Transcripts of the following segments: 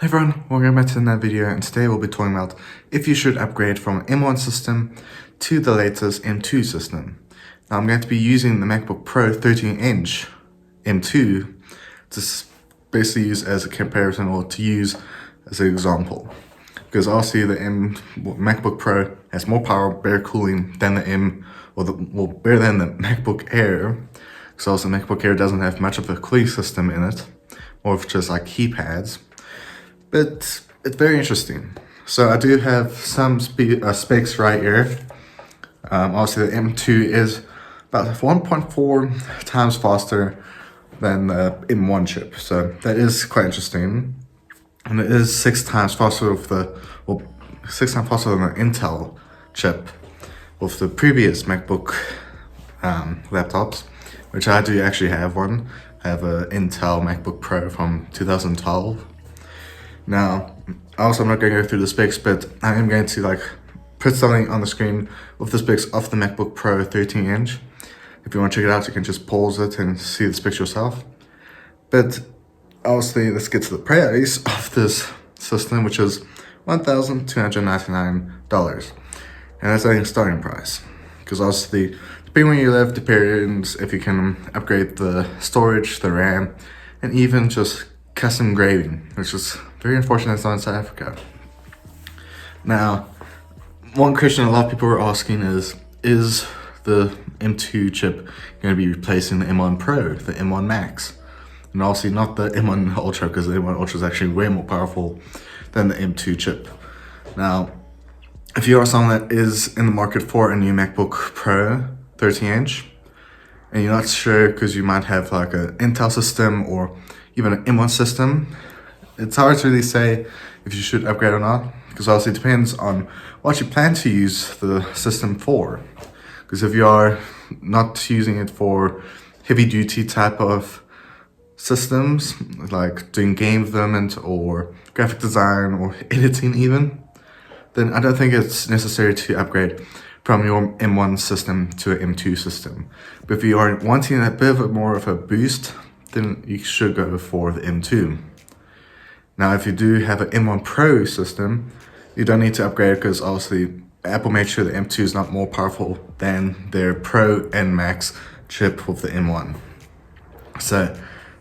Hey everyone, welcome back to another video, and today we'll be talking about if you should upgrade from an M1 system to the latest M2 system. Now I'm going to be using the MacBook Pro 13-inch M2 to basically use as a comparison or to use as an example. Because obviously the MacBook Pro has more power, better cooling than the better than the MacBook Air. Because also the MacBook Air doesn't have much of a cooling system in it, more of just like keypads. But it's very interesting. So I do have some specs right here. Obviously the M2 is about 1.4 times faster than the M1 chip. So that is quite interesting. And it is 6 times faster with the, 6 times faster than the Intel chip with the previous MacBook laptops, which I do actually have one. I have an Intel MacBook Pro from 2012. Now, also I'm not going to go through the specs, but I am going to put something on the screen with the specs of the MacBook Pro 13-inch. If you want to check it out, you can just pause it and see the specs yourself. But obviously, let's get to the price of this system, which is $1,299. And that's a starting price. Because obviously, depending where you live, depends if you can upgrade the storage, the RAM, and even just custom grading, which is very unfortunate it's not in South Africa. Now, one question a lot of people are asking is the M2 chip going to be replacing the M1 Pro, the M1 Max? And obviously not the M1 Ultra, because the M1 Ultra is actually way more powerful than the M2 chip. Now, if you are someone that is in the market for a new MacBook Pro 13-inch, and you're not sure because you might have like an Intel system or even an M1 system, it's hard to really say if you should upgrade or not, because obviously it depends on what you plan to use the system for. Because if you are not using it for heavy duty type of systems, like doing game development or graphic design or editing even, then I don't think it's necessary to upgrade from your M1 system to an M2 system. But if you are wanting a bit of more of a boost, then you should go for the M2. Now, if you do have an M1 Pro system, you don't need to upgrade, because obviously Apple made sure the M2 is not more powerful than their Pro and Max chip with the M1. So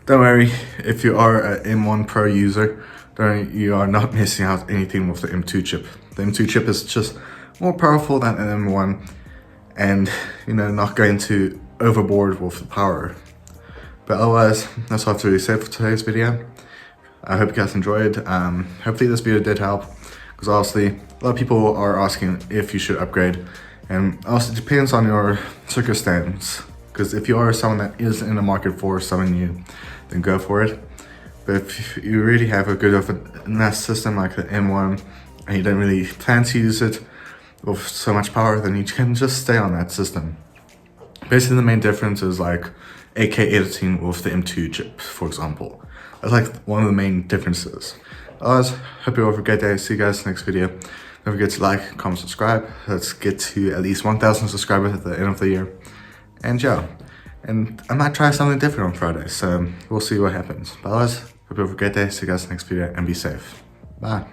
don't worry, if you are an M1 Pro user, you are not missing out anything with the M2 chip. The M2 chip is just more powerful than an M1, and not going to overboard with the power. But otherwise, that's all I have to really say for today's video. I hope you guys enjoyed. Hopefully this video did help, because obviously a lot of people are asking if you should upgrade, and also it depends on your circumstance. Because if you are someone that is in the market for something new, then go for it. But if you really have a good enough system like the M1, and you don't really plan to use it with so much power, then you can just stay on that system. Basically, the main difference is like 8K editing with the M2 chip, for example. That's like one of the main differences. Otherwise, hope you all have a great day. See you guys in the next video. Don't forget to like, comment, subscribe. Let's get to at least 1,000 subscribers at the end of the year. And yeah, and I might try something different on Friday, so we'll see what happens. But otherwise, hope you have a great day. See you guys in the next video, and be safe. Bye.